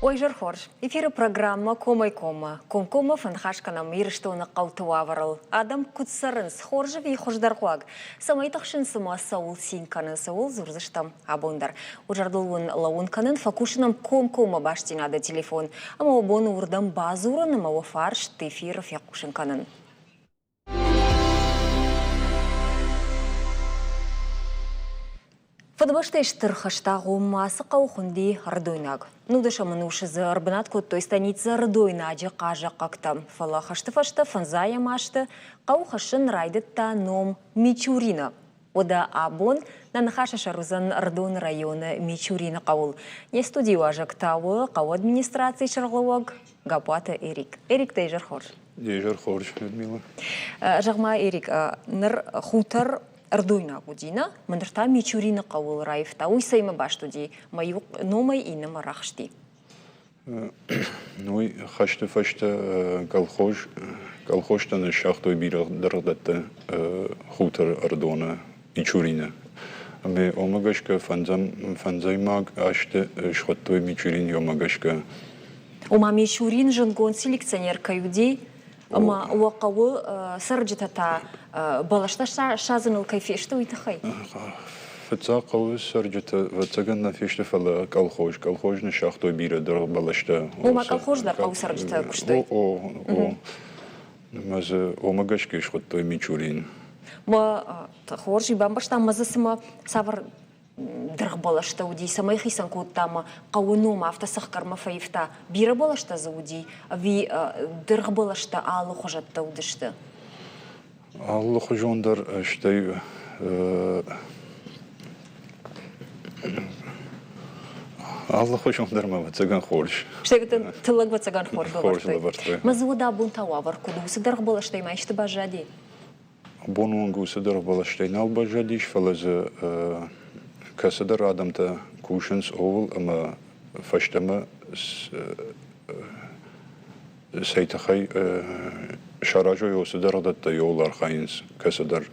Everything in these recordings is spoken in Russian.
Ой, Жархорж, эфиры программа Комай-Кома. Комкома фанхашканам ирштуны қалтуаварыл. Адам кутсарын схоржы вей хождархуаг. Самайтақшын сыма саул синканы саул зурзыштам абондар. Ужардылуын лаунканын факушынам Комкома баштинады телефон. Ама обоны урдам базурын, ама офарш тефиров якушынканын. Фадбашта иштырхашта гуммасы қаухынди ардойнаг. Нудыша манушызы арбанат коттой станица ардойнаджы кажа какта. Фала хаштыфашта фанзая машты қаухашын райдытта ном Мичурина. Ода абон нанахаша шарузан ардон районы Мичурина қаул. Не студию ажактауы қау администрации шарғылуаг Гапуата Эрик. Эрик тей Жархорж. Жархорж, Людмила. Жағма Эрик, ныр хутар Ардойна гудина, мандырта Мичурина қауыл райфта, уйсайма баштуди, майук номай ины марахшти. Ну, хашты фашта колхоштаны шахтой бирдардатты хутар Ардона Мичурина. Аме омагашка фанзаймаг ашты шхоттой Мичурин йомагашка. Ома Мичурин жангон селекционер каюди, ама уақауы сарджитата балашта шазыныл кайфешті уйтахай? Фатса қауы сарджита ватсаган на фешті фала колхош. Колхожны шахтой бира дыр балашта. Ома колхождар қауы сарджита күштой? Мазы омагашки шхоттой Мичурин. Ма хоржи бамбашта мазысыма савар дырг балашта уди, самай хисан куттама қауынома автасақ карма фаифта бира балашта зауди, ви дырг балашта алы хожатта удышты? Алы хожондар штай Алла хожондар ма ватсаган хорж. Штегітін тылыг ватсаган хорж балаштай. Мазыуда бунтауавар кудусы дырг балаштай майшты бажади? Бонуангусы дырг балаштай нал бажадиш фалазы Касадар адамта кушанс овал, ама фаштама сайтахай шаражо йосадар адатта йолар хайнс касадар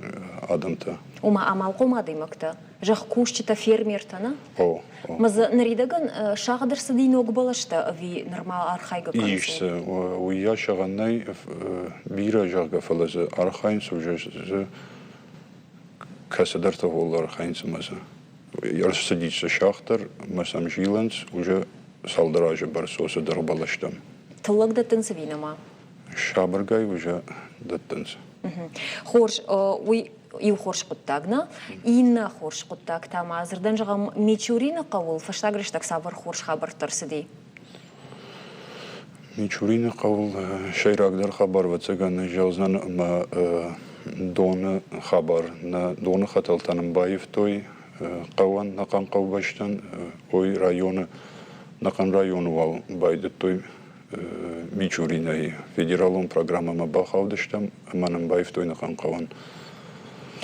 адамта. Ома амал қомады имакта? Жақ кушчита фермертана? О. Мазы наридаган шағадар садин оғы балашта, ви нормал архайга кансы? Ишсы, уя шағаннай бира жағға фалазы архайнс уже касадар таволар хайнс мазы. Ярсадится шахтар, масам жиланс, уже салдаража барсоса дырбалаштам. Тыллаг даттынсы винама? Шабаргай уже даттынсы. Хорш, уй ил хорш құттагна, инна хорш құттаг тама азырдан жағам Мичурина қауыл, фаштагрыштак савар хорш хабар тарсыдей? Мичурина қауыл шайрагдар хабар ватсаганы жалзан ма доны хабар, на доны хаталтаным байев той, Қауан нақан қаубаштан ой районы нақан районы вал байды той Мичуринай федералун программама бақаудыштам аманым байф той нақан қауан.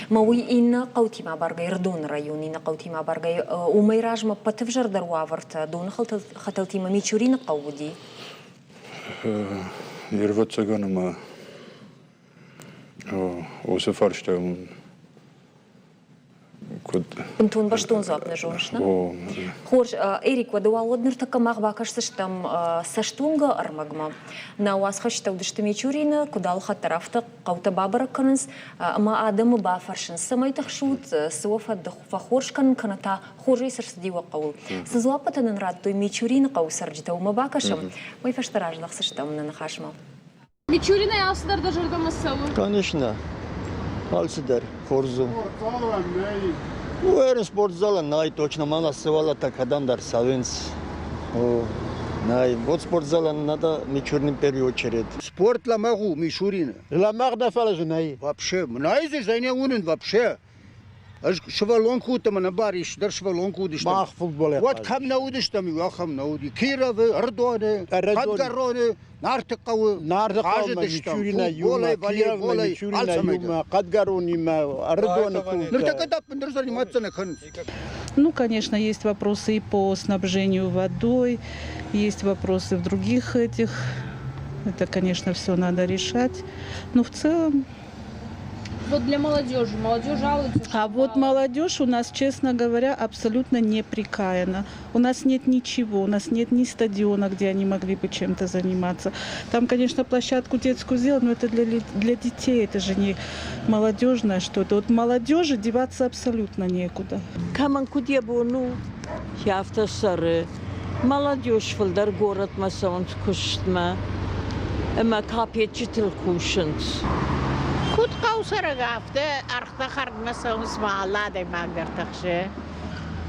Мауи инна қаутима баргай рдон район инна қаутима баргай умайражма патывжардар уаварта доны хаталтима Мичурина қауди? Ерватсаганыма осы фарштам Пунтун баштун запны жоншна. Хорж, Эрик, вадуал одныр такамах бакашсыштам саштунга армагма. На уаз хаштау дышты Мичурина, кудал хаттарафта қаута бабара канынс, ама адамы бафаршын. Самайтах шут суафа фахоршкан каната хоржай сарсадива қаул. Сызуапатанын рад той Мичурина қау сарджита ума бакашам. Мой фаштаражнах сыштам на нахашма. Мичурина ясыдар да жырдамыз сауы? Конечно. Алсидар, хорзу. Уэрен спортзала най точно мана сывала так адамдар савинс. Най, вот спортзала надо Мичурин в первую очередь. Спорт ламагу Мичурина. Ламаг да фалажу най. Вообще, найзы зайне унен вообще. Аж швалонку там на бариш, дар швалонку диш. Мах футбол. Вот кам наудиш там, я кам науди. Кировы, Ардоны, Кадгароны, Нартыкавы. Нартыкавы, Мичурина, Юма, Кирова, Мичурина, Юма, Кадгароны, Ардоны. Ну так это надо заниматься на конце. Ну, конечно, есть вопросы и по снабжению водой, есть вопросы в других этих. Это, конечно, все надо решать. Но в целом Вот для молодежи. Молодежь жалуется, что А вот мало. молодежь у нас, честно говоря, абсолютно неприкаяна. У нас нет ничего, у нас нет ни стадиона, где они могли бы чем-то заниматься. Там, конечно, площадку детскую сделать, но это для детей, это же не молодежное что-то. Вот молодежи деваться абсолютно некуда. Каман кудья бону, яфта сары, молодежь филдар город масаунт куштма, эма капет читал кушант. كنت قوسر قافته أرخت مثلا اسمع الله ده ما أقدر تخشى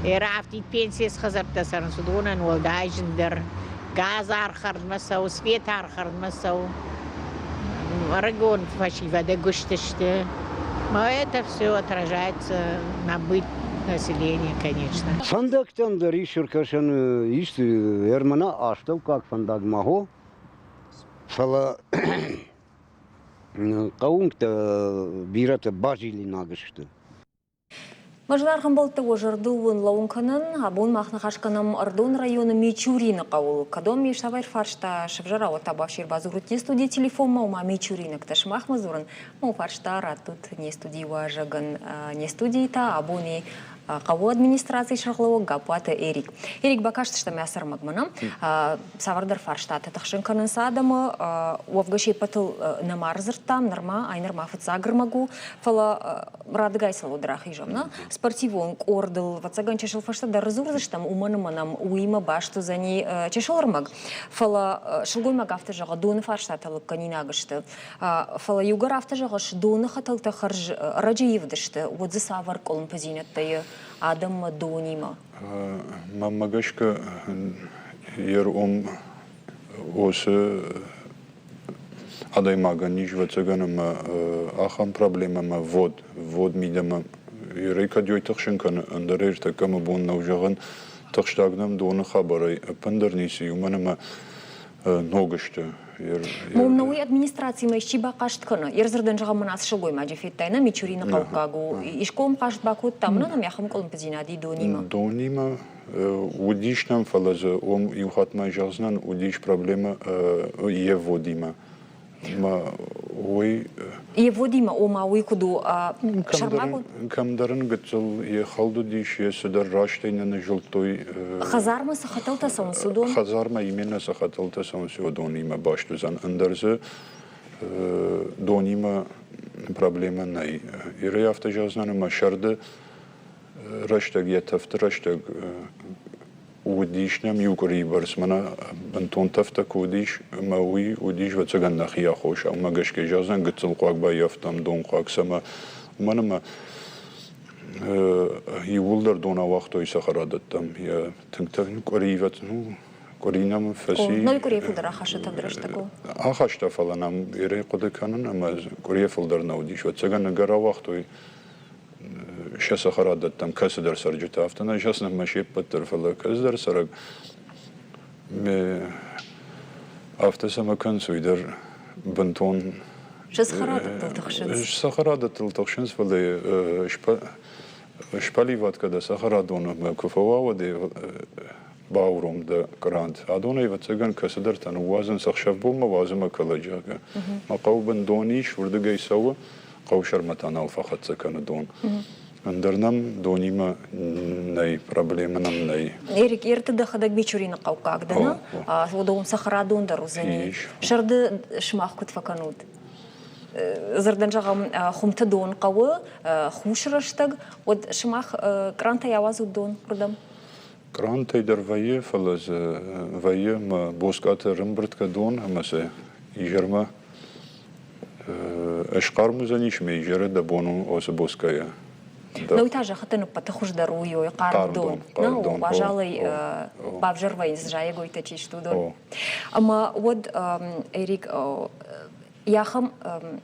رافتی پنسیس خزرت سرن سدونن ولدایجن در غاز آخرد مسا و سویت آخرد مسا و رجون فشی و ده گشتشته ما это все отражается на быт населения, конечно. Фандактан да ришер кашан ист эрмана аштов как фандак маго. Фала каункта бирата бажили нагышты. Мажлархан болты ожырдуын лаунканын, абун махна хашканам Ардон районы Мичурина кавул. Кадом мешавайр фаршта шевжара ота башир базурут не студии телефон маума Мичурина кташ махмазурын. Мау фаршта ратут не студии важаган не студии та абуни каву администрации шахлова гапуата Эрик. Эрик бакашты что мясар магмана. Савардар фаршта татахшинканын садамы уавгаши патыл намарзыртам норма айнарма фацагр магу фала радгайсал удрах ижамна. Спортивон ордыл вацаган чешел фашта да разурзыштам уманыманам уима башту за ней чешелармаг. Фала шелгой магафта жага доны фаршта талып канинагышты. Фала югар афта жага доны хаталта харж раджиевдышты. Вот за савар колын позинеттайы адам донима. Мамагашка ер осы адай маганиш вацаганам ахам проблемама вод мидама Рейка дьой тахшинкан андерер такама бун наужаган тахштагнам доны хабарай пандерниси юманама ногышты. Мумнауи администрации маищи бакашт кана. Ерзерден жага манас шылгой маджифеттайна Мичурина кавкагу. Ишком кашт бакут тамна нам яхам колын пазинади донима. Донима удишнам фалаза юхатма жазнан удиш проблема е водима. Еводима ома уйкуду шармагу. Камдаран гыцыл е халду диш е судар раштайна на жылтой. Хазарма сахаталта сан судон. Хазарма именно сахаталта сан судонима баштузан андерзе донима проблема най. Ире автожазнана машарда раштаг я тафт раштаг ودیش نم یوکری برس منا بنتون تفت کودیش ماوی ودیش و تجن نخیا خوش اما گش که جازن قتل قاق با یافتم دون قاق سما من ما یولدر دونا وقت وی سخرادتم یا تنگتن قریبت نو قرینم فسی نوی قریب در آخرش تدرشتگو آخرش تفلانم ایره قد کنن اما قریب در نودیش و تجن نگرا وقت وی شاس خرادتم کس در سر جت افتنا شاس نمشي بتر فلا کس در سر افتسم کن سویدر بنتون شاس خرادت تخشنس شاس خرادت تخشنس فلا شپالی وقت کدا سخرادون مکفوا و دی باورم ده کراند ادونه و تگن کس در تن وازن سخشف بو موازم کلاجا ما قوبن دونیش ورده گیسوا قوشر متانا فقط سكن دون اندرنم دونيما ناي проблема нам ناي Эрик ерте да хадак Мичурина кавкаг дана водом сахарадон дарузани шарды шмах кут факанут зерден жагам хумта дон кавы хушраштаг вот шмах кранта явазу дон продам кранта дервае фалаз вае ма боскат римбртка дон амасе ижерма اشقار مزنیش میجره دبونو особоская. Ну и та же хатыны патахуш дарую, кардон. Ну, пожалуй, бавжервай сжая гойта чиштудон. Ама вот Эрик яхам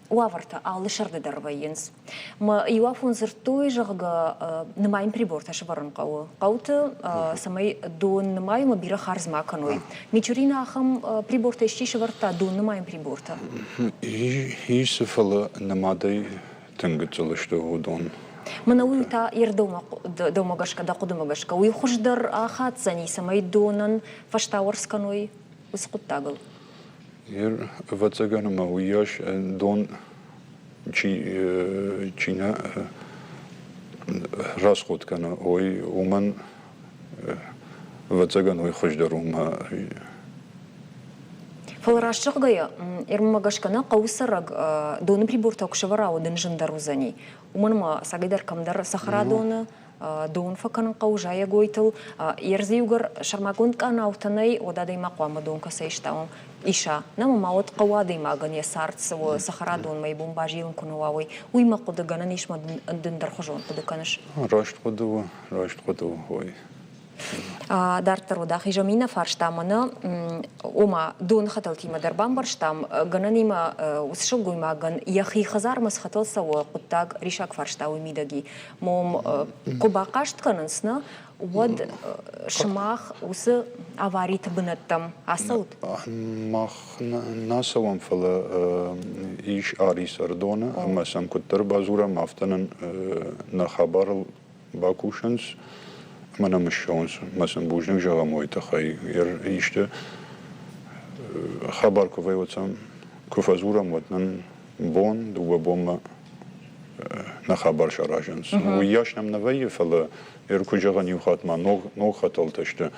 уаварта алышарды дарвайенс. Ма юафун зертой жага нымайм приборта шваран кау. Кауты самай дон нымайм бира харзма каной. Мичурина ахам приборта ищи шварта дон нымайм приборта. И сефала намадай тынгыцылышты удон. Манауита ердома домагашка да кудумагашка. Уй хуждар ахат зани самай донан фаштауарсканой усқуттагыл. Ер вацаганама уяш дон چینا راست خود کنه اوی اومن واتساقن اوی خوش دروم فالراشق гая ирмагашкана قوسرق دون прибор такшевара оден жандарузани уманма сагайдар камдар сахара дона دون فكان قوجايا قويتل يرزيوغر شرماغون كان اوتناي ودا ديما قوام دون كسيشتاون إيشا نما ماوت قوا ديما غن يسارتس وسخرا دون ما يبون باجيلن كنواوي ويما قد غنا نيش ما دندر خجون قد كانش راشت قدو هوي دارتر ودا خجمينا فارشتامنا وما دون خطلتي ما دربان برشتام غنا نيما وسشغوي ما غن يخي خزار مس خطل سوا قداغ ريشاك فارشتاوي ميدغي موم قباقاشت كننسنا ود شماخ وس аварийт бынаттам асаут ماخ ناسوام فلا إيش آريس أردونا أما سام كتر بازورا مافتنن نخبار باكوشنس منا مشونس مثلا بوجنك جاغا موي تخي إيشته خبر كوفي وتسام كوفازورا موتنن بون دو بوما نخبر شراجنس وياش نم نوي فلا يركو جاغا نيوخات ما نو خطل تشته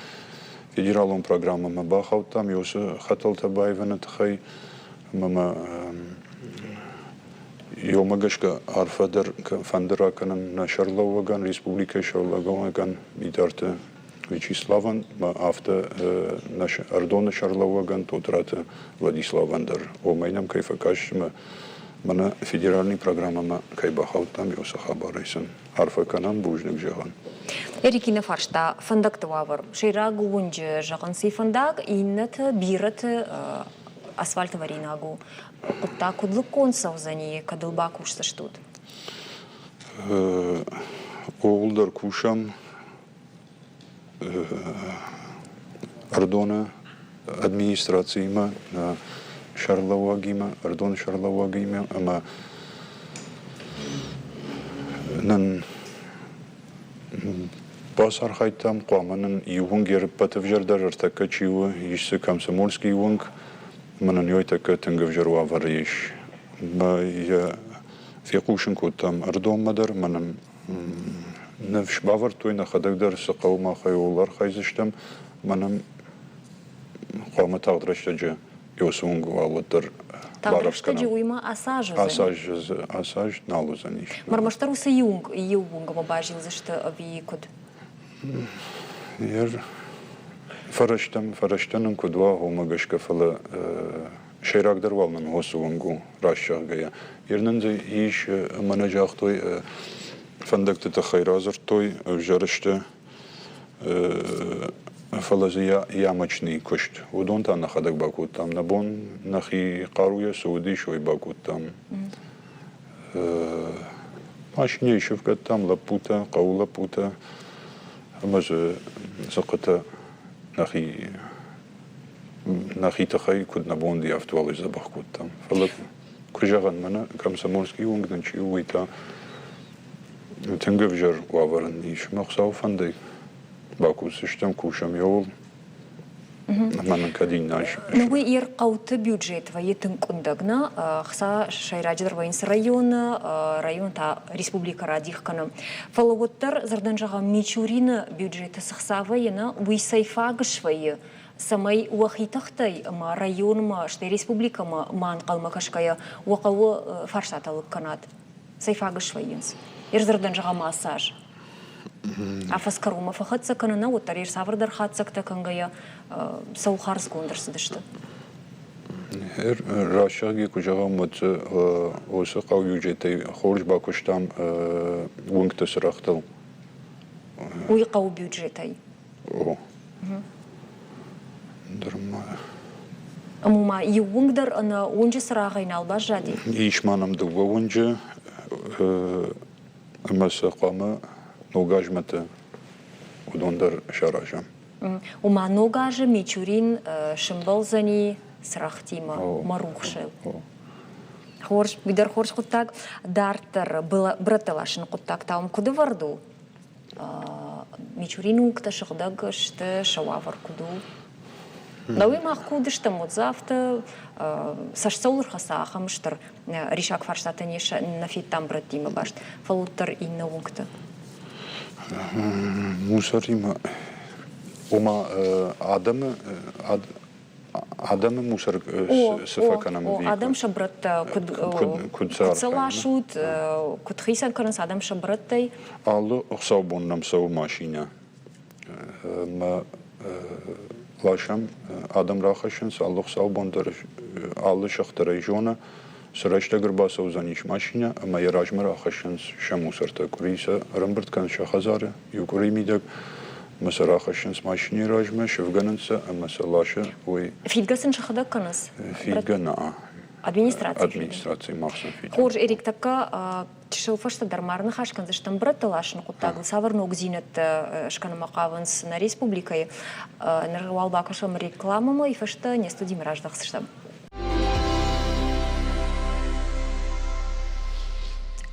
فيدرالون программа ما باخو там يوس خطل تبايفن تخي مما يوم جشك عرفدر فندرا كان نشرلو وغان ريسبوبليكا شرلو وغان ميدارت Вячеславан, ма авто наш Ардона Шарловаган, тут рата Владиславандер. О майнам кайфа кашма мана федеральный программа кайбахал там юса хабарайсан. Арфа канан бужник жаган. Эрикина фаршта фандак тавар. Шейра гунж жаган си фандак иннат бират асфальт варинагу. Кутта кудлукон савзани кадылба кушса штут. Олдар кушам Ардона администрацияма на Шарловагима, Ардон Шарловагима, ама нан басар хайтам қуаманын ювунг еріп батып жардар артака чиуы, ешсі комсомольский ювунг, манан йойтака тынгыв жаруа варыеш. Ма я фекушын кутам Ардон мадар, манан نفش باور توی نخدک در سقو ما خیولار خیزشتم منم قامت تقدرش جا یوسونگ والد در تقدرش تجی ویما آساج نالوزنیش مرمشترو سیونگ ما باجیل زشت اوی کد یر فرشتنم کدوا هما گشک فلا شیراک در والنم هوسونگو راشا گیا یرننزی ایش منجاق توی فندقت تخيرازر توي جرشته فلزيا يامچني كشت ودون تا نخدك باكوتام نبون نخي قاروية سعودي شوي باكوتام ماشني يشوف كتام لبوتا قول لبوتا مز سقطة نخي تخي كد نبون دي افتوالي زبخ كوتام فلك كجغن منا كمسمولسكي ونگدنشي ويتا تنگف جر وابرن نیش مخصاو فندق باکو سشتم کوشم یول من کدین ناش نوی ایر قوت بودجت و یتن کندگنا خصا شایراجدر و اینس رایون تا республика радих کنم فلوتر زردنجا میچورین بودجت سخصاوه ینا وی سیفاگش وی سمای وخی تختی ما رایون ما شتی республика ما مان قلم کشکایا وقو فرشاتل کنات سیفاگش وینس يرزردن جغا ماساج عفسكرو ما فخدسا كننا وطرير سافر در خادسك تكنغيا سو خارز كوندرس دشت راشاگی کجا مت اوسه قو یوجتی خورج با کشتم ونگ تسرختل وی قو بیوجتی او درما امو ما يونگ در انا ونج سراغين الباش جادي ایش منم دو ونج أمس قامة نوجاجمة ودوندر شراجم. وما نوجاج ميچورين شمبلزني سرختيما مروخشل. خورش بدر خورش قطاق دارتر برتلاشن قطاق تاوم كده وردو. ميچورين وقت شغدق شت شوافر كدو. نوی ماخو دشتم مزافت سشتولر خساخم شتر ریشاک فرشتنیش نفید تام بردی مباشت فلوتر این نوکت موسری ما وما آدم موسر سفکنم او آدم شبرت کد سلاشود کد خیسن کنس آدم شبرت تی آلو اخسابون نمسو ماشینه ما لاشم آدم راخشن آلو اخسابون در آلو شختره جونه سرشت اگر باسو زنیش ماشینه اما یه راجم راخشن شموسر تا کوریسه رمبرت کن شخزاره یو کوری میده مثلا راخشنس ماشینی راجمه شفگننسه اما سلاشه وی فیدگسن شخدا کنس فیدگنا администрации махсун фидер. Хорж Эрик така тшофашта дармарны хашкан заштам брат талашны куттагы саварны угзинет шканы макавынс на республикай нырвал бакашам рекламамы и фашта не студим раждахсыштам.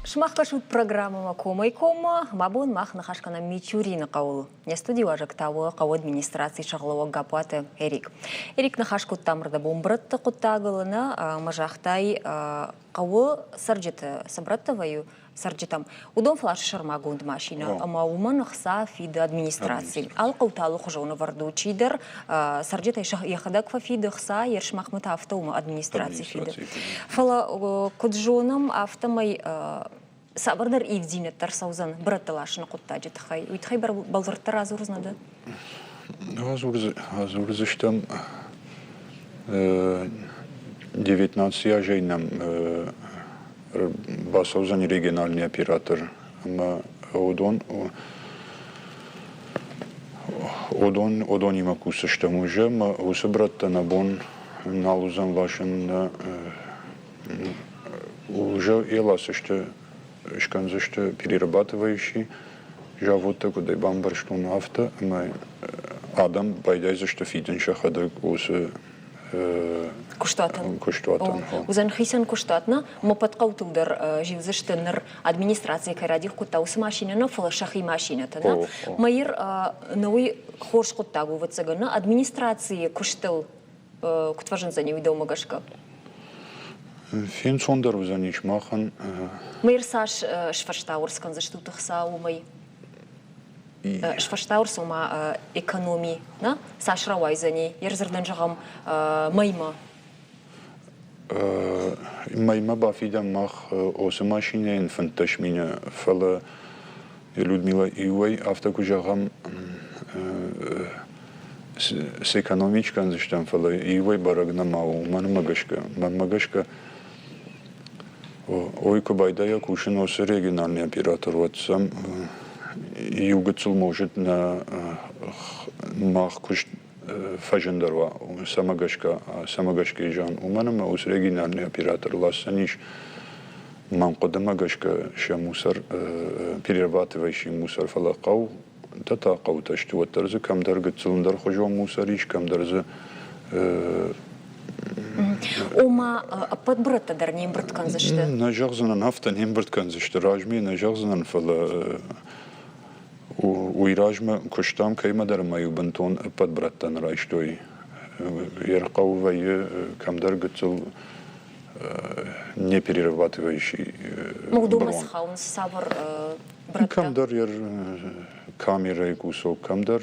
Шмахкашут программа кома и кома, мабун мах нахашкана мичурина каулу. Не студива жактавы кау администрации шаглова гапаты Эрик. Эрик нахашкут тамрда бомбратта куттагылына мажахтай кау сарджиты сабраттаваю сарджитам. Удон флаш шармагунд машина, ама уман хса фид администрации. Ал кауталу хожауна варду чидер сарджитай яхадак фид хса ершмахмата автома администрации фид. Фала куджонам автомай сабардар ивзинет тарсаузан братталашны куттаджи тхай. Уйтхай бар балдырттар азурзнады. Азурзыштам 19 яжейнам басаузан региональный оператор. Ама одон има кусыштам уже, ма усы братта набон налузан лашын уже еласышты шканзышты перерабатывающий жавутта кудай бамбарштун авто, ама адам байдайзышты фиден шахадык усы Куштатан. Куштатан. Узан хисен куштатна, мо подкаутудер живзыштыныр администрация кайрадих куттаусы машинаны флашахи машинатына. Майыр новый хорш куттагу ватсагана администрации куштыл кутважын за невидал магашка. Фин сондер узаниш махан. Майыр саш шфаштаурскан за что тахса умай. Шфаштаурс ума экономии, на саш равайзани, ерзерден жагам майма. Майма бафидам мах осы машине инфанташ меня фала Людмила Ивай автокужагам с экономичкан заштам фала Ивай барагна мау ман магашка ой кубайдая кушин осы региональный оператор ватсам югацул может на мах куш фажендарва самагашка жан уманама ус региональный оператор лассаниш манкодамагашка шамусар перерабатывающий мусор фалакау татакау ташту ватарзы камдарга цилиндар хожо мусариш камдарзы Ома подбрата дар нембрткан зашты. На жагзанан хафта нембрткан зашты ражми на жагзанан фала уйражма куштам кайма дар маю бантон подбраттан райштой яркау вайе камдарга цил не перерабатывающий Магдумас хаун савар братта. Камдар яр камера кусок камдар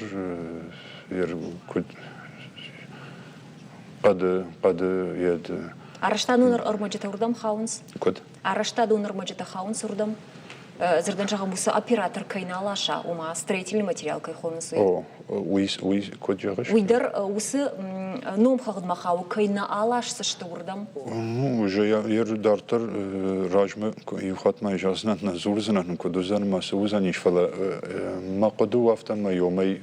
яр قد يد Араштаду нормаджета урдам хаунс. код Араштаду нормаджета хаунс урдам. Зерден жагамуса оператор кайна лаша, ума строительный материал кайхонусы. О, уис код жагаш. Уйдар усы ном хагдма хау кайна алаш сышты урдам. Ну, уже я дартер ражме юхатма жазнат на зурзанан кодузан масузаниш фала мақду афтама йомай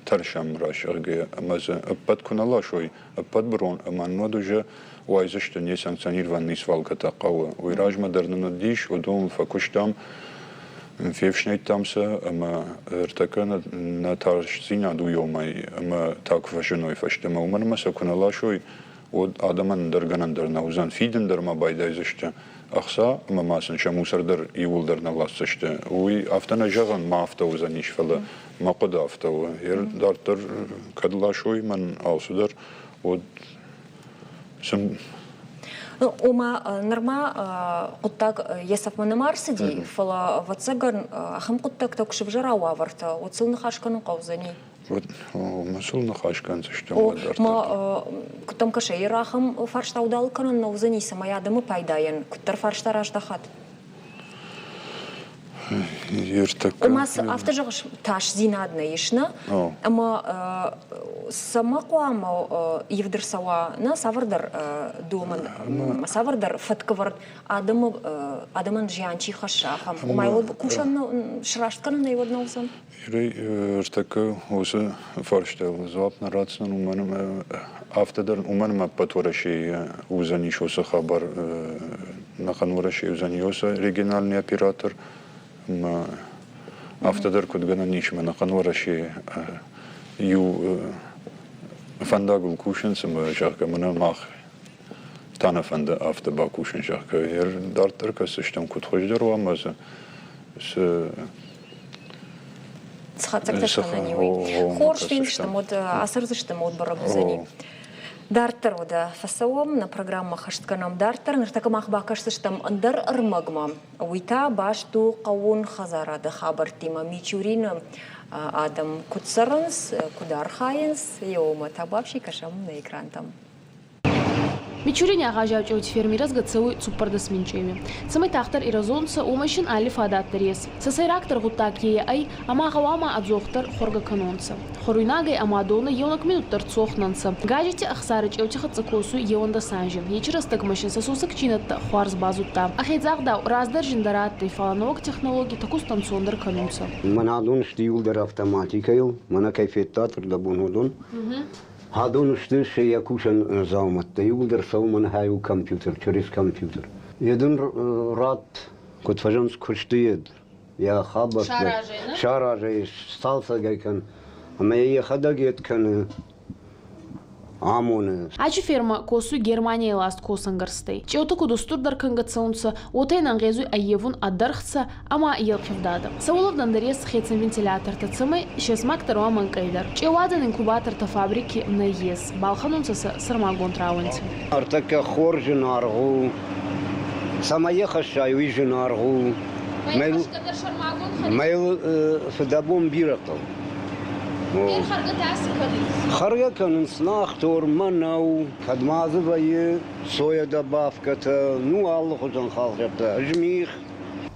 ترشم راش أرجع ماذا أبد كنا لا شوي أبد برون أما نودو جا وعايزش تني سانكسانير وانيس فالكتا قوة ويراج ما درنا نديش ودوم فكشتام في فشنيت تامسة أما ارتكنا نتارش زينا دو يومي أما تاك فشنوي فشتما ومن ما سكنا لا شوي ود آدمان درجنا درنا وزان فيدن در ما بايد عايزش Ақса, мамасын шамусардар иулдарна лассышты. Уй автона жаған ма автау заниш фала, ма қода автау. Дартар кадылашой ман алсудар. Вот сым Ома норма құттақ есап мұны марсыди, фала ватсаган ахым құттақ тәкшіп жара уаварта, отсылны қашқаның қаузани. Вот масылны қашқан зіштем дартар. Ма күттім каша ерахым фарштаудал канын наузани самаядымы пайдайын, күттір фарштар аждахат. Умас автожағыш таш зинадна ешна, ама сама қуама евдірсауа на савардар думан, савардар фаткавард адаман жианчи хашахам. Умайлы кушан шыраштканы на еводна узан? Ирей ртака осы фарштал звапна рацнан уманым автодар уманым патвораши узаниш осы хабар наханвараши узаниоса региональный оператор. Автодар кудгана ничма на канвараши ю фандагул кушен сама жака мана мах тана фанда автоба кушен жака дартар касыштам кутхождар вамаза с схатсакташкана ниуи. Хорш финштам от асырзыштам от барабузани. Дартар ода фасауам на программа хаштканам дартар ныртакамах бакашсыштам андар армагма. Уйта башту қауын хазарады хабар тима мичурина адам кутсарынс, кудар хайынс, еома табапши кашам на экран там. Мичурин ағажауч өт фермираз гацауи цуппардас минчеви. Самай тахтар иразонца умашин алиф адаттар ес. Сасайрактар гуттак ее ай, ама гавама адзохтар хорга канонца. Хоруйнагай амадона еонак минуттар цохнанца. Гажите ахсарыч өтихат цикосу еонда санжи. Ечерас такмашин сасусак чинатта хуарз базутта. Ахейдзагдау раздар жиндаратты фаланок технологии таку станциондар канонца. Манадон штиулдар автоматикайл, мана кайфеттатор дабунудон. هادون اشتش يكوشن زامت يقدر سومن هايو كمبيوتر شريس كمبيوتر يدن رات كنت فجنس كشتيد يا خابر شاراجي صالصة جاي كان أما هي خدقت كان عامون Ачи ферма косу Германия ласт косангарстай. Чеута кудустурдар кангацаунца, отайнан гезуй аевун аддархца, ама елкевдада. Саулов дандарес хецен вентилятор тацамай, шесмак таруа манкайдар. Чеуадан инкубатор та фабрики на ес. Балханунца сармагон траванти. Артака хоржен аргу, сама ехащай уйжен аргу. Мейл федабом биракал. خرجة كان صناختور منو قد ما زباية صويا دبافكة نو الله خزن خالقته جميخ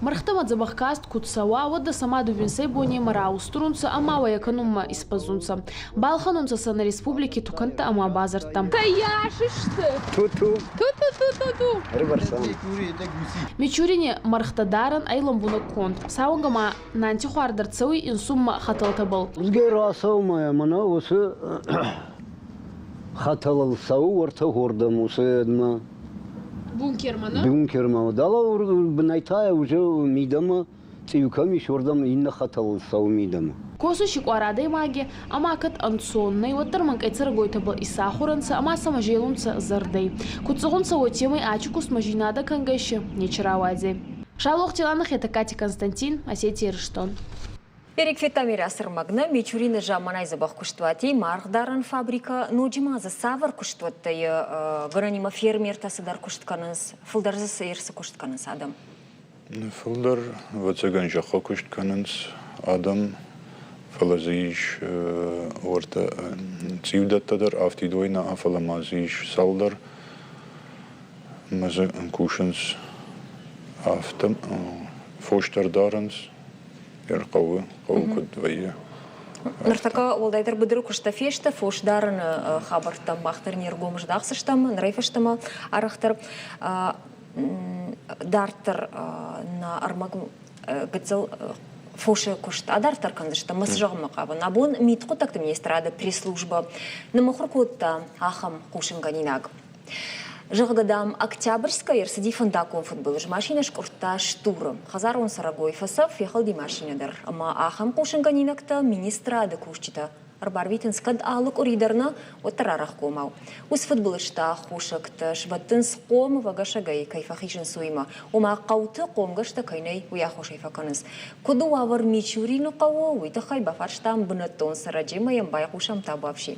Мархтама забахкаст кутсава вода сама дубинсей бони марау струнца ама яканума испазунца. Балханунца са на республике туканта ама базарта. Каяшишты! Ту-ту. Ту-ту-ту-ту-ту! Рыбарсан. Мичурине мархтадаран айлам конт. Саунгама нантихуардар цауи инсумма хаталтабал. Сгерасау моя мана усы хаталал сау варта гордам усы дма. Бункермана? Бункерма. Дала бнайтая уже мидама тиюками шордам инна хаталал сау мидама. Косу шикуарадай маги, ама кат ансонной, ваттарман кайцар гойтабал исахуранца, ама самажелунца зардай. Кутсугунца отемой ачукус мажинада кангайши, нечаравадзе. Шалох теланах это Катя Константин, Осетия Рыштон. Перек фетамира сырмагна мичурина жаманай забах куштвати маргдаран фабрика ноджимаза савар куштваттай гранима фермер тасадар куштканыз фылдарзы сыйырсы куштканыз адам. Фылдар вацаган жаққа куштканыз адам фалазиш орта цивдаттадар автидойна афаламазиш салдар маза кушанс автом фоштардаранс قوة كدوية. Нартака олдайдар быдыры кушта фешта, фоштарын хабар там бахтар нергомыш дақсыштам, нрайфаштама арахтар дартар на армагу гыцел фоше кушта, дартар кандышта масжағыма қабын. Абон митқу такты министрада пресс-служба на махуркутта ахам кушынганинаг. Жығдадам Октябрьская ерсіди фандакон футбол. Машина шкурта штуры. Хазар он сарагой фасав ехал ди машинедер. Ама ахам кушынганинакта министра ады кушчита арбарвитен скад алык уридерна оттарарах комау. Ус футболышта хушакта шваттынс қом вагашагай кайфахишын суйма. Ома қауты қомгашта кайнай уя хошайфаканыз. Куду авар мичурину қаво уйтахай бафарштам бынаттон сараджима ямбай хушам табавши.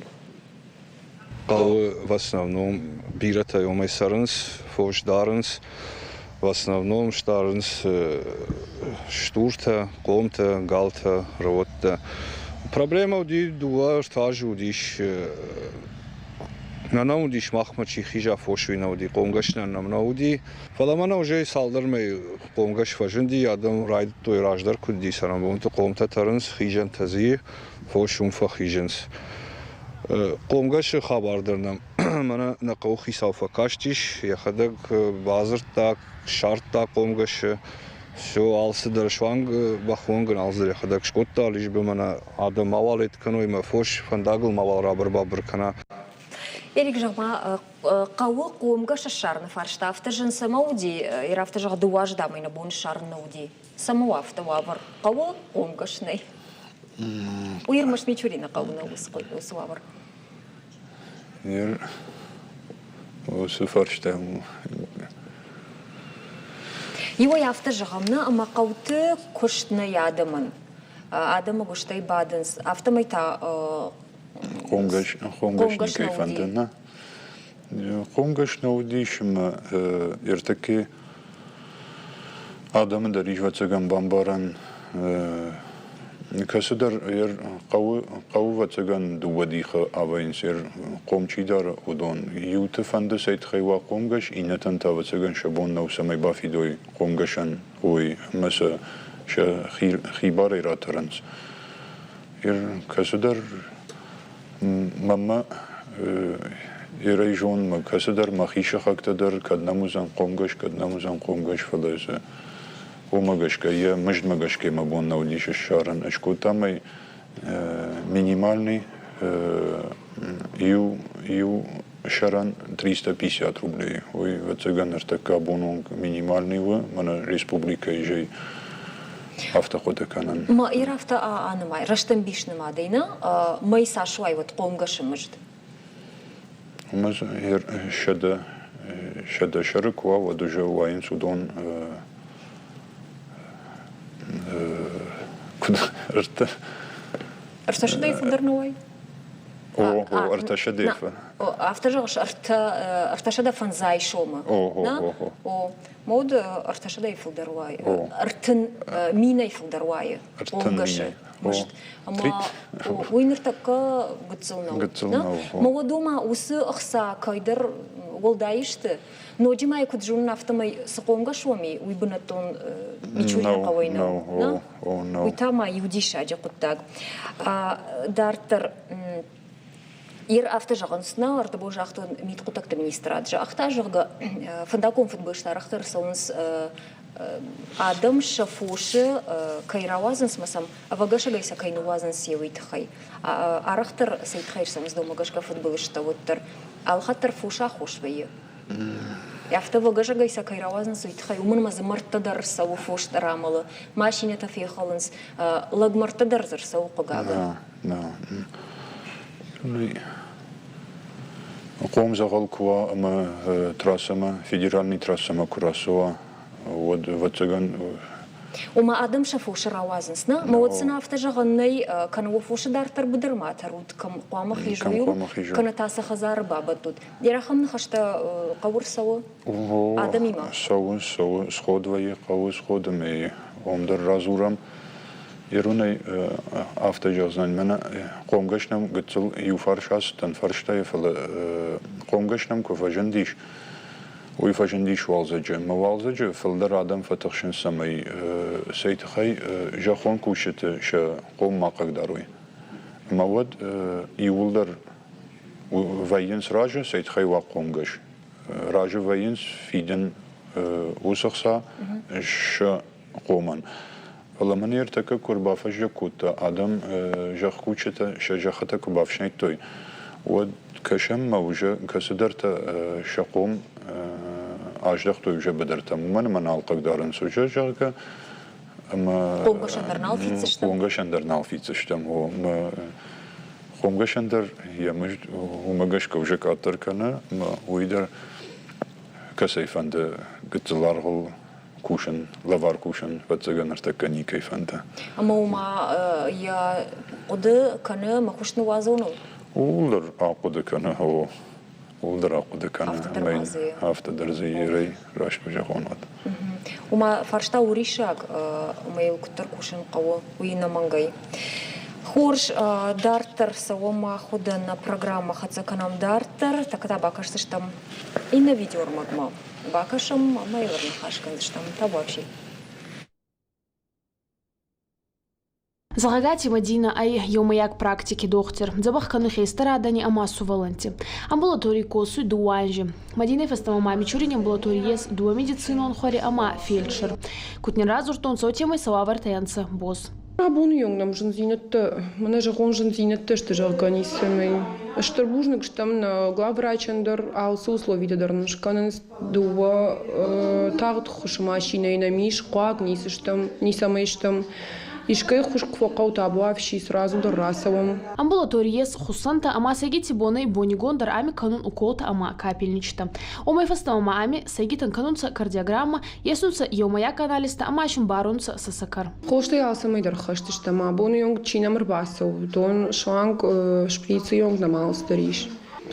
Қауы в основном бирата йомай сарынс, фош дарынс, в основном штарынс штурта, комта, галта, ротта. Проблема уди дуа штажу удиш на удиш махмачи хижа фошвина уди комгашна на уди. Фаламана уже салдармай комгаш фажинди адам райд той раждар куди сарам то комта тарынс хижан тази фошум фахижанс. قومگاش خبر دارم من نقوخی سافا کاشتیش یا خداگ بازار تا شرط تا قومگاش شو آلس در شوانگ بخوانگن آلس در خداگ شکوت تا لیش به من آدم موالید کنوی مفوش فنداگل موال رابر بابر کنه. Эрик жама қауы қомгаш шарны фарштафты жын самауди ирафты жағы дуаждамай на бон шарны уди самауафты вавар қауы қомгашнай. Уйырмаш мечурина қауына усуавар. Осы фарштам. Его яфты жағамны ама қауты күштіні ядымын. Адымы күштай бадынс. Автомайта قومگاش کیفندن. قومگاش نودیشم ارتکی آدم دریج و تگم بامبارن کسی در قو و تگن دو دیخ آوین سر قومچی دار ودون یوت فند سید خیوا قومگاش اینتن تا و تگن شبون نو سمی بافیدوی قومگاشن وی مثل خیباری را ترنس. کسی در ماما يريجون ما كسدر ما خيشة خاكتدر كد نموزن قومگاش فلازه ومگاش كيا مجد مگاش كي ما بون نوديش الشارن اشكو تامي минимальный يو شارن 350 рублей وي وتسجن ارتكا بونونг минимальный و من республика يجي автоходы канан. Ма ирафта анымай, раштан бишнема дейна, май сашуай вот қомгашы мыжд. Мыз шада шарыкуа вот уже уайын судон куда рта. Рташадай фударнуай? Рташадейфа. Автожаш рташада фанзай шома. Мод арташада ифылдаруай. Артын мина ифылдаруай. Қомгашы мыжд. Ама уйныр такка гыцылнау. Молодома усы ықса кайдар волдайышты. Но джимай куджун автомай сықомгашуами уйбынатон мичурин қавайнау. Уйтама юдиша жақыттаг. Дартыр Ир автожағынсына арты бұл жақтың митқутақты министрат. Жақта жағы фандакон футболшылар ақтар сауынс адам шафушы кайравазынс масам авагаша гайса кайнувазын севейті қай. Арақтар сейтқайр сауынс домагашка футболышта өттір. Алхаттар фуша қошвайы. Яфта вагажа гайса кайравазын севейті қай. Умын мазы марттадар сауы фуштар амалы. Машинета фейхалынс лаг марттадар зар сауы қогағы. قوم زغال كوا أما تراسما فيدرالني تراسما كراسوا وتجن وما آدم شافوش روازنسنا ما وصلنا افتجعنا كانوا وفوش دار تربدر ما ترود كم قام خيجويو كنا تاسع خزار بابتود يرخم نخشتا قور سوا آدمي ما سوا سخود ويا قوس سخود مي عمدر رازورم يروني افتجازن من قومگشنم قتل يفرشاس تنفرشتا يفل قومگشنم كفجنديش ويفجنديش والزجه ما والزجه فلدر آدم فتخشن سمي سيتخي جاخون كوشت ش قوم ما قدروي مواد يولدر وينس راجه سيتخي وقومگش راجه وينس فيدن وسخسا ش قومن والله من يرتكب كربافش جكوت آدم جخ كوشته شجخته كبافشني توي وكشم موجة كسدرت شقوم أجدخ توي جبدرت من عالق دارن سوجا جاك أما قومش اندرنال فيتشتم قومش اندرنال فيتشتم هو قومگشندر یا مج ومگش کوجک آتر کنه ما ویدر کسی فند گتزلار هل کوشن لوار کوشن بتزگن ارتکنی کیفنده. اما وما یا قد کنه ما خوش نوازونو. ولر عقد کنه هو ولر عقد کنه مین هفته درزی ری راش بجا خونات. وما فرشتا وريشاك وما يكتر كوشن قوة وينا منغاي خورش дартер савома хода на программа хацаканам дартер такда бакашсыш там и на видео магма бакашам майверна хашкандыш там табачи Загагати Мадина ай йомаяк практики доктор. Забахканы хейстера адани амасу валанти. Амбулаторий косу дуанжи. Мадина фестама мами чурин амбулаторий ес дуа медицину он хори ама фельдшер. Кутнен разуртон сотемай сававар таянца босс. Абун юнгнам жінзінетті, мене жағон жінзінетті шты жағганисымай. Штырбужник штам на главврачандыр, алсы условидадырын шканын дуа тағыт хушымашинай на миш, қуак нисыштым, нисамайштым. Ишкай хуш кфокау табуавши сразу до расовым. Амбулаториес хусанта ама сегити бонай бонигондар ами канун уколта ама капельничта. Омай фастама ами сегитан канунца кардиограмма, есунца йомаяк аналиста ама шин барунца сасакар. Хоштай алсамай дар хаштыштама, бону йонг чинамыр басов, дон шванг шприцы йонг намалстариш.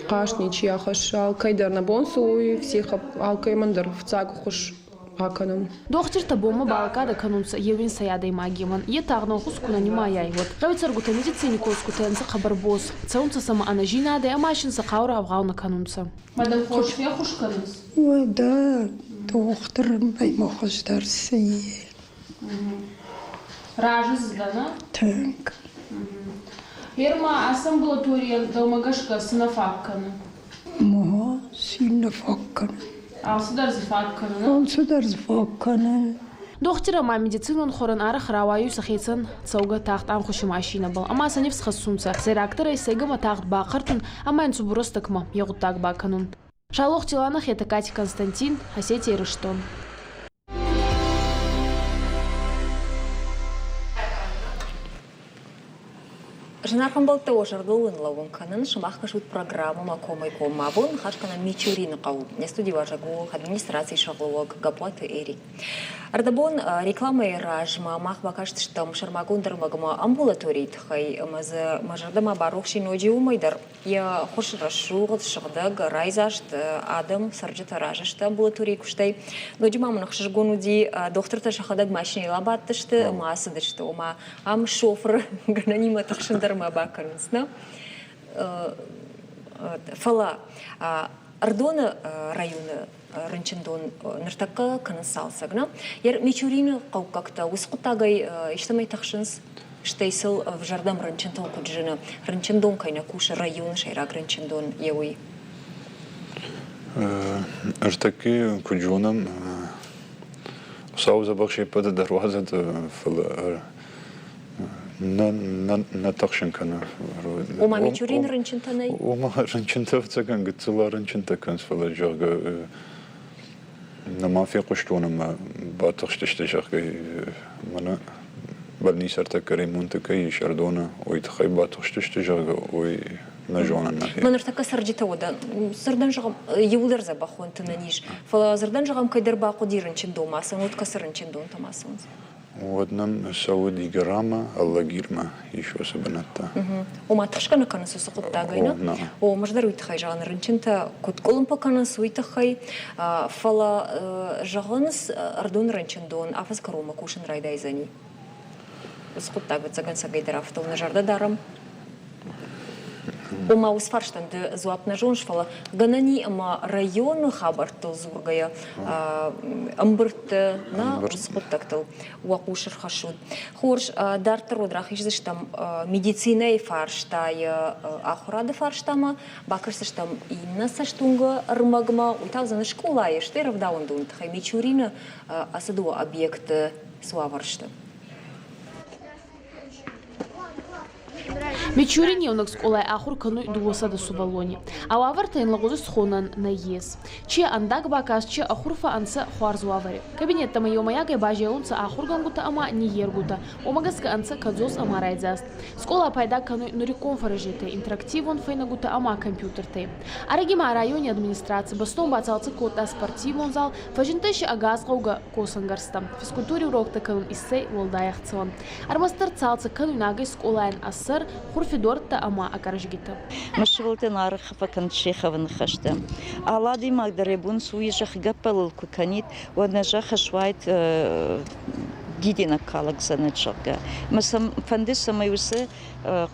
Кашничи ахаш алкай дар на бонсу, всех алкай мандар в цагу хуш. Доктор табома балкада канунца евин саядай магиман. Етагна хус кунанima яйвот. Равицаргута медицини коскутенца хабар бос. Цаунца сама анажина да амашинца қаура авгауна канунца. Мадам хош я хуш канунц. Да, доктор баймохош дарси. Ражыз дана? Так. Ерма асамбулатория домагашка сынафаккана. Мо сынафаккана. Алсы дарзы факкана. Доктора ма медицинон хоран арах раваю сахицан цауга тахт ам хуши машина был. Ама санев схасумца. Зерактора исегама тахт бақартун, ама инцубуростакма ягутак баканун. Шалох тиланах это Катя Константин, Осетия Рыштон. Жинархан был того же рдулын лавун канын шамах кашут программу макомай комабун хашкана мичурин қау. Не студива жагу администрации шагловок гаплаты эри. Ардабон реклама и ражма мах бакашт штам шармагундар магма амбулаторий тхай мажардама барухши ноджи умайдар. Я хош рашугд шагдаг райзашт адам сарджата ражашт амбулаторий куштай. Ноджи мамнах шжгонуди доктор ташахадаг машини лабаттышты масыдышты ома ам шофр гананима тахшиндар мабакарнсна. Фала Ардона района Рынчындон ныртакка канысалсагна. Ер мичурин как-то усқутагай иштамай тахшинс штейсел в жардам Рынчындон куджина. Рынчындон кайна куша район шайрак Рынчындон яуи. Артаки куджонам сауза бахши пада дарваза фала на тахшинкана. Ома мичурин Рынчынтанай? Ома Рынчынтав цаган гыцыла Рынчынта канцфала жага на мафия куштонама батахштышты жагай мана больница артака ремонтака и шардона ой тхай батахштышты жага ой на жонана. Манартака сарджита ода сардан жагам юлдер забахон тынаниш. Фала сардан жагам кайдар баку дирынчындон масан утка сарынчындон тамасын. Однам Сауди Грама, Аллагирма, еще особенно-то. Ома ташкана канасу сукуттагайна. О маждар уйтхай жаган рынчынта кутколым по канасу уйтхай. Фала жаганс ардон рынчындон афас карома кушин райдайзани. Сукуттагат заган сагайдар автов на жарда дарам. Ома усфарштан де зуапна жонш фала ганани ама район хабартыл зургая амбырт на успоттактыл уакушер хашуд. Хорш дартер одрахишдыш там медицина и фарштай ахурады фарштама бакырсыш там инна саштунга рмагма утавзаны школа еште равдаундун тхай мичурина асаду объект суаваршты. Мичурин евнок сколай ахур кануй дуоса да сувалони. Ававар тайнлагозы схонан на ес. Че андак бакас, че ахурфа анса хуарзуавари. Кабинетта майомаягай бажеунца ахургангута ама не ергута. Омагаска анса кадзос ама райдзаст. Скола пайда кануй нури конфаражите. Интерактивон файнагута ама компьютерте. Арагима районе администрации бастон бацалцы кота спортивон зал. Фажинтеши агазгауга косангарста. Физкультуре урокта канун иссей волдаяхцон. Армастар цалцы кануй нагай сколайн ассар Фидорта ама акаржгита. Машвилтен архафа каншехавн хашта. Алади магдаребун суижах гапал куканит ваднажаха швайт гидина калаксаначага. Масам фандиса маюсе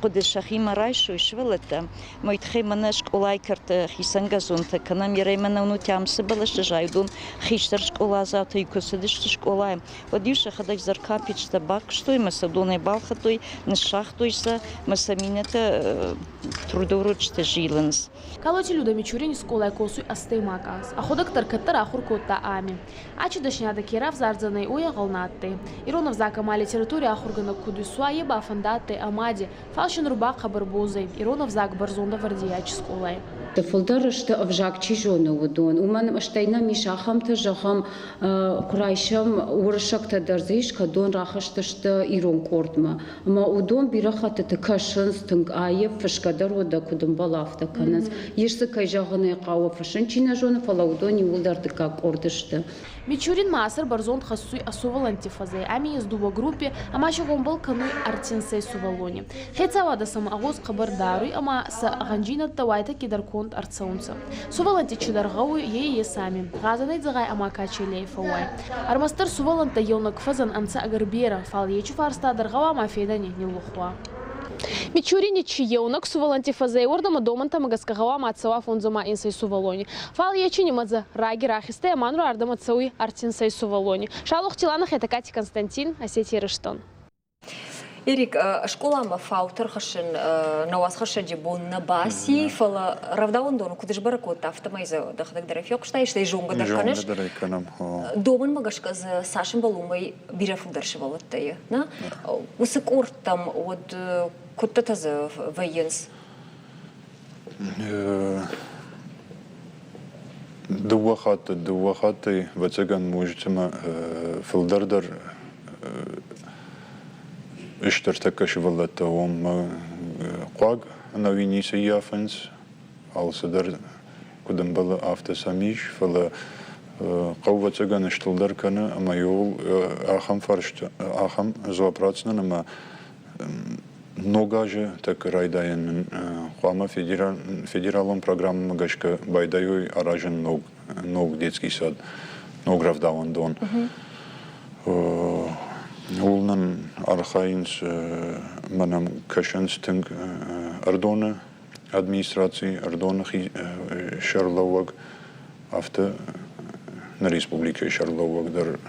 قدشخيم رايشو شولتا ما يتخيمناش قلاي كرت خيسانغازون تكنا ميريمنا ونوتيام سبلش جايدون خيشترش قلا زات يكسدش قلاي وديش خداش زركابيش табак что и масадоны балхатой ншахтойса масаминета трудоручте жиленс Калочи люда мичурин сколай косуй астеймакас а ходак таркаттар ахур котта ами ачи дашняда кирав зарзанай оя галнатты иронов закама литературе ахургана кудусуа еба фандатты амади Фалшин руба хабар бозай, Иронов зак барзонда вардияч сколай. Фолдерышты авжак чижоны удон. Уман аштайна мишахам та жахам курайшам урышак та дарзиш кадон рахаштышты ирон кортма. Ама удон бирахата та кашынс тынг айып фашкадар ода кудым балафта канас. Ешсы кайжағыны қауы фашын чина жоны фала удони улдарды как ордышты. Мичурин маасыр барзон хасуй асувал антифазай. Ами ездува группе, ама шагомбал кануй артинсей сувалони. Хецавада сам агоз қабар даруй, ама са ганджинат тавайта кидар конт арцаунца. Суваланти чидаргауй ей сами. Газанай дзагай ама качелей фауай. Армастар суваланта елнак фазан анца агарбера. Фал ечу фарста даргава мафедани не лухуа. Мичурини чиеунак суваланти фазай ордама доманта магаскагава мацава фонзама инсай сувалони. Фал ечини мадза раги рахисте аманру ардама цауи артинсай сувалони. Шалух тиланах это Катя Константин, Осетия Рыштон. Эрик, школама фаутер хашин навас хашади бон на баси фала равдаун дону кудыш баракот автомайза дахдаг драфёк штай штай жонга дарканеш. Доман магашка за Сашин балумай бирафу даршивалаттай, на? Усыкорт там от кутта за военс. Дуахаты вацаган мужтима филдардар اشترتك شغلته وهم قاق نويني سيافنس على صدر قدام بلا أفت ساميش فلا قوة جان اشتلدر كنا أما يول آخم فرشت آخم زوابراتنا أما نوجاجة تك رايداين قامة فيدرالون برنامج مجاشك بايدايو أراجن نوج детский сад نوج равдаун дон Улнан архаинс манам кашанстинг ардона администрации ардона шарловаг авто на республике шарловаг дар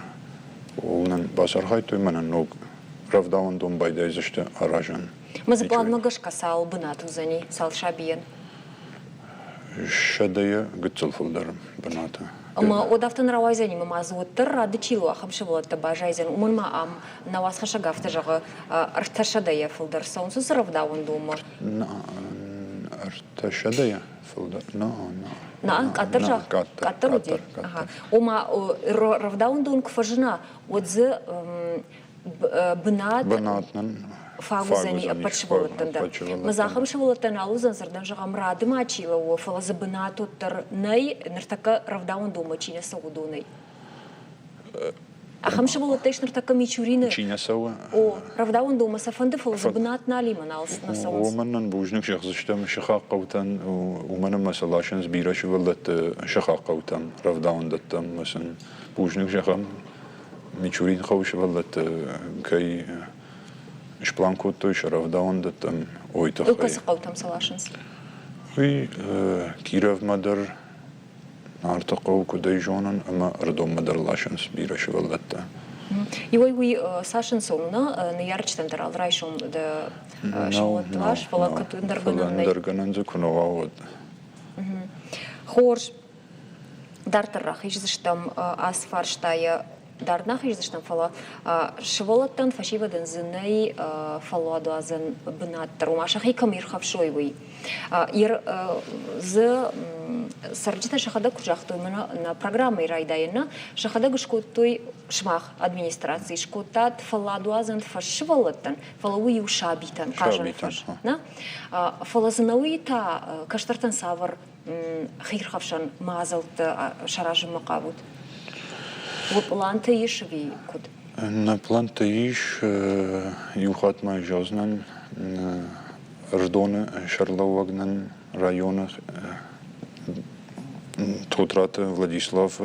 улнан басархай той манан ног равдаун дом байдайзашта аражан. Мазаплан магашка сал бынату зани сал шабиен. Шадая гыцылфылдар быната. Ама одавтан равайзани мазуттыр рады чилу ахамшывлатта бажайзан уманма ам навас хашагафта жага арташадая фылдар саунсус равдаун дума. Арташадая фылдар. На катыр жак катыр уди. Ома равдаун дун кфажна отзы бынатнан фагузани подшволаттанда. Мазахам шволаттан алузан зардан жагам рады мачила о фалаза бынату тар най нартака равдаун дума чиня саудунай. Ахам шволаттеш нартака мичурина. Чиня сау. О равдаун дума сафанды фалаза бынат нали маналс на саус. Уманнан бужник шахзыштам шахақаутан уманан масалашан збира шволлат шахақаутан равдаун даттам масан бужник шахам мичурин хауш валлат кай Шпланку той шаравдаун да там ойта хай. Укасы қаутам салашынс. Уй Киров мадар артақау кудай жонан ама ардом мадар лашынс бира шваллатта. Иой уй сашын соңна на ярчтан дарал райшом да шваллатлаш фала катун дарганан. Дарганан за куновавод. Хорш дартаррах ижзыштам асфарштая دارنا خير زشتن فلا شغلتن فشيبة دنزني فلا دوازن بنات وما شخي كم يرخف شوي وي ز سرجت شخدا كجاختو منا на программы райдайна шахада гшкотой шмах администрации шкотат фаладуазен фашвалатан фалауи ушабитан кажан фаш на фалазнауита каштартан савар خيرخفشان مازلت شراج مقابود وبلانتا يشوي كود на планта иш юхат май жазнан рдоны шарлауагнан районах Тотрата Владислав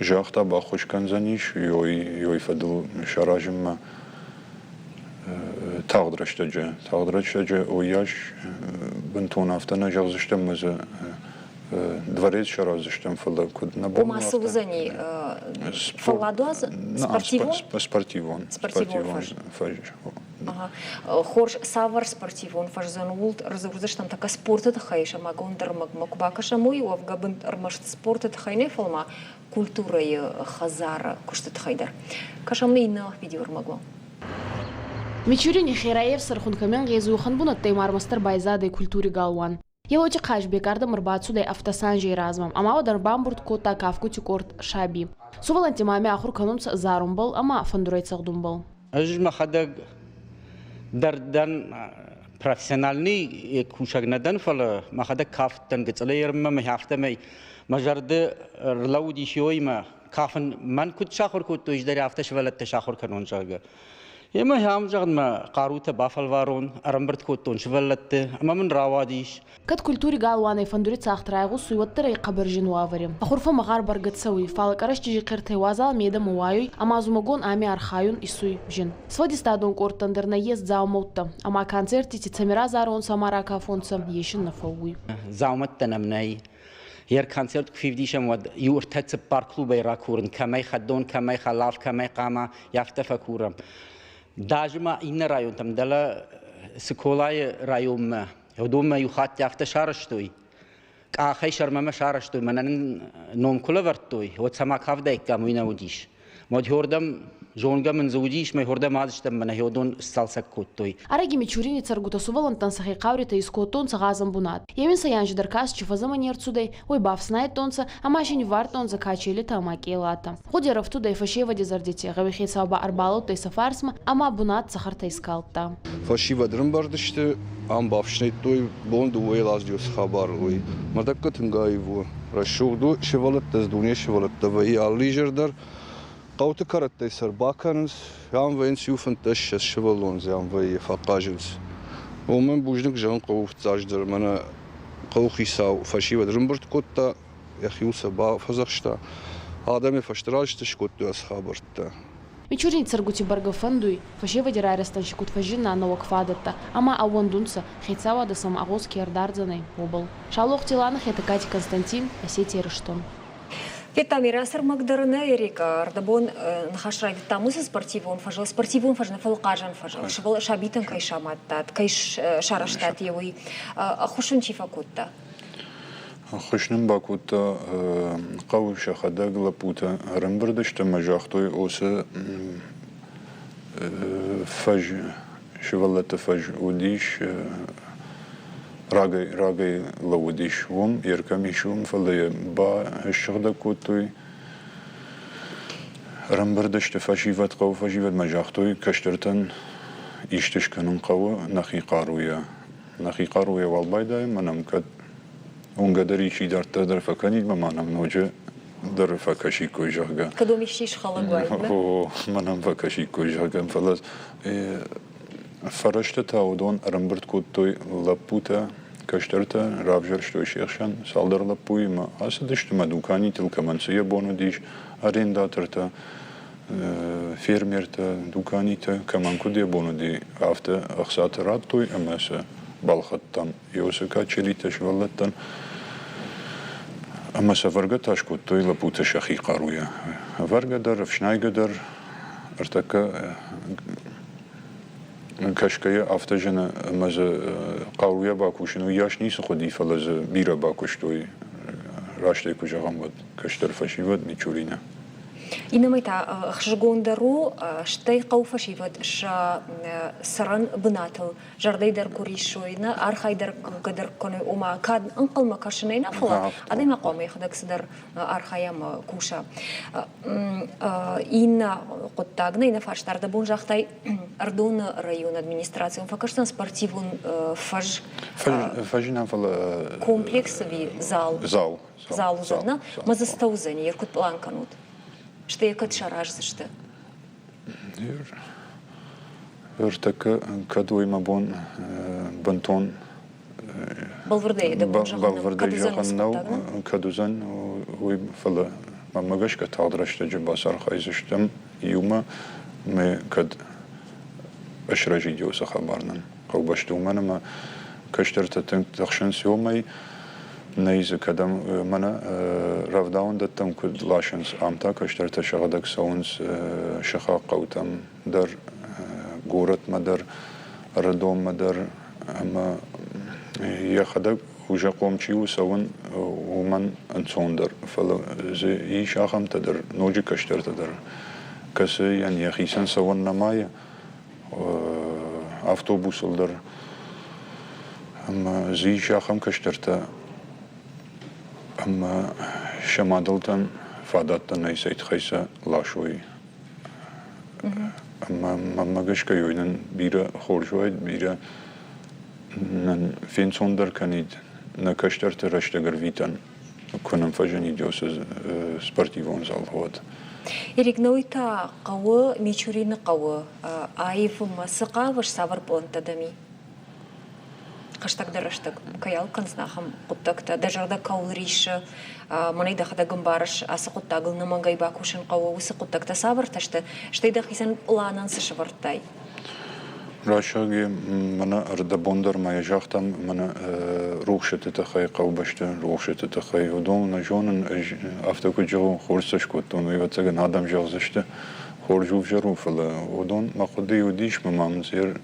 жахта бахушкан заниш йой фадл шаражим тағдырашта ояж бентон автана жазыштым өзі дворец шаразыштым фалда кудна бо масылзани фаладуаз спортивон Хорш савар спортивон фажзан улт разгрузыштан така спорта тахайша магондер макбакаша мой у авгабын армаш спорта тахайне фалма культура и хазара кушта тахайдар кашамны инна видеор магло Мичурин Хираев сархункамен гезухан бунат таймармастар байзадай культури галван. Елочи қаш бекарды мырбацудай автосан жей размам, ама одар бамбурт кота кавкути корт шаби. Суваланти маме ахур канунц зарумбал, ама фандурайцагдумбал. Ажма хадаг дардан профессиональный кушагнадан фала махада кафтан гцалерма махафтамай мажарды рлауди шойма кафан ман кут шахур кут иждари авташ валат шахур канун жага. Ема хам жагма карута бафалварон арамберт коттон швалатте ама мен равадиш кат культури галванай фандурица ахтрайгу суйваттара қабыржин уавари ахурфа магар баргатсауи фалакараш жижи қиртай вазал меда муаюй ама зумагон ами архаюн исуй жин своди стадон кортандер наезд заумаутта ама концерти тицамира зарон самара кафонца ешин нафауи зауматта намнай Hier Konzert kfivdisham wad yurtat parklubay rakuren kamay khadon kamay khalaf kamay qama yafta fakuram Дажма инна район там дала соколай район ядома юхат яфта шараштой кахай шармама шараштой манан ном кулавартой вот сама кавдай камуина удиш мод хордам жонга мен заудиш май хордам азштам мана ядон салсак коттой араги мичурини царгутасувалан тансахи қаврита искотон цагазам бунат емин саянжи даркас чифаза манерцудай ой бафснай тонца амашини вартон закачели тамакелата ходеров туда фашева дезардите гавихи саба арбало той сафарсма ама бунат сахарта искалта фашива дрымбардышты ам бафшнай той бонду уэлаз дюс хабар ой мадаккатынгаеву рашугду шевалат таздуне шевалат тавай аллижердар قوت كرت تيسر باكنز يام وين سيوفن تش شبلون زيام وي فقاجنز ومن بوجنك جان قوف تاجدر منا قوخي ساو فشي ودرمبرت كوتا يخيوسا با فزخشتا آدم فشتراج تشكوت أصحابرتا Мичурин царгути баргафандуй фашева дирайрастан шикут фажина на вакфадата ама авондунца хейцава да сам агос кердардзанай обал шалох тилана хетакати Константин Осетия Рыштон Витамирасар Магдарына Эрика Ардабон нахашрай витамусы спортивон фажна фалкажан фажал швал шабитан кай шаматтат кай шараштат евой хушун чифакутта خشنم باکوتا قوش خداگ لپوتا رنبردش تمجاختوی اوسه فج شولت فج ودیش راگی لودیش وم یرکمیشوم فلی با هشخدا کوتوی رنبردش تفجیوت قو فجیوت مجاختوی کشترتن ایشتش کنن قو نخی قارویا والبایدای منم کد اونقدر چی در فکنید منم نوجه در فکشی کوچاگه. کدومیشیش خالقوای نه؟ او منم فکشی کوچاگه فلاس فرشته تاودون رنبرد کوتوی لپوتا کشترتا رابجرش توی شیخشان سالدر لپوی ما اصدشت ما دوکانی تلک منسیه بونو دیش ارنداترتا فیرمرتا دوکانی تا کمان کدی بونو دی افته اخساترات توی امسه بالخطان یوسکا چلیتش ولتن اما سفرگه تاشکوت توی لپوت شخی قارویا فرگه در فشنایگه در ارتکا کشکه افتجن مز قارویا باکوشنو یاش نیست خودی فلز بیرا باکوش توی راشته کجا هم بود کشتر فشی بود میچورینه Инамайта хшгондару штай қауфашиват ша саран бынатыл жардайдар куришойна архайдар гадар коны ума кад анқал макашнайна фала адайма қомай хадаксдар архаям куша инна qottagna ina faşlarda bun jaqtay Ardon rayon administrasiyon fakashtan sportivun Fajina fala комплекс ви зал узадна мазастаузани еркут планканут что якат шараж зашты Örtaka kaduyma bon banton Balvardey da Balvardey jahannav kaduzan uy fala mamagashka tadrashta jibasar khayzishtam yuma me kad ashraji diosa khabarnan qawbashtu manama kashtarta takhshan siomay neyze kadam mana ravdaun dattam kud lashans amta kashtarta shagadak sounds shakha qawtam dar город Мадар, родом Мадар, ама я хадак уже комчиу саван уман ансондер, фала зе и шахам тадар ноджи каштер тадар, касе ян яхисан саван намая автобус алдар, ама зе шахам каштерта, ама шамадалтан фадаттан найсайт хайса лашой. Mamagashka joinen bira khorjoid bira nan finsonder kanid na kashtarte rashtagar vitan kunam fajani dios sportivon zalhod Erik noita qawa michurina qawa aif masqa vash savar pontadami Hashtag darashtag kayal kanznaham quttakta dajarda kaulrish манайда хадагым барыш асы қуттагыл намангай бакушын қауы усы қуттакта сабыр ташты штайда хисан планан сышывырттай Рашаги мана арда бондар мая жахтам мана рухшеты тахай қаубашты рухшеты тахай удон на жонын автоку жау хорсаш коттон и ватсаган адам жағзашты хоржув жаруфала удон мақуды удиш мамамзер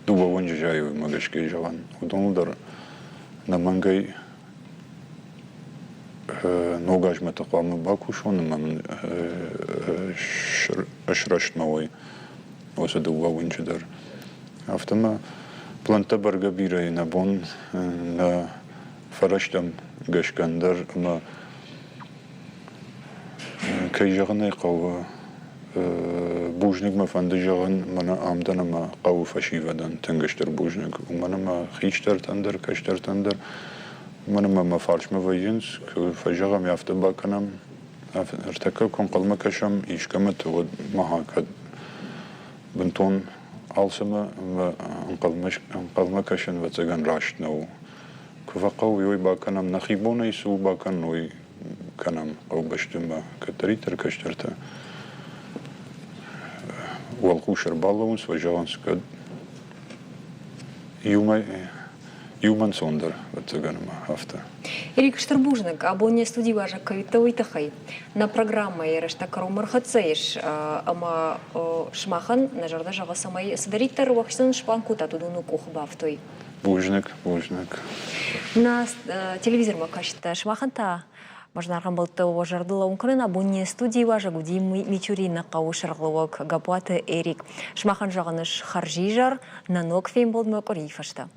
дуба вонжа жаю магашки жаван удон удар намангай Ногаж метақвамы бакушон мамын ашрашт мавой осы дуба винчидар автома планта барга бирай на бон на фараштам гашкандар ма кай жағынай қауы бужник ма фанды жағын мана амдана ма қауы фашивадан тәнгіштер бужник мана ма хиштар тандар каштар тандар Манама ма фаршма вайинс, фажагам яфта баканам, артака конкалма кашам ишкамат вот махакад бентон алсама анкалма кашан вацаган рашнау. Квакау йой баканам нахибона ису бакан ной канам аубаштума катаритер каштарта. Уалхушер баллаунс фажаганскад юмай Юман сондер ватсаганама авто. Эрик Штарбужник, абоне студии важа кавитовый тахай. На программа ерашта карумар хацееш, ама шмахан на жарда жага самай садаритер вахштан шпанку татудуну кухбавтой. Бужник. На телевизор макашта шмаханта. Можно работать у жардула ункрена абоне студии важа гуди мичурина каушарловок гапуаты Эрик. Шмахан жаганыш харжижар на ног фейм болдмы корифашта.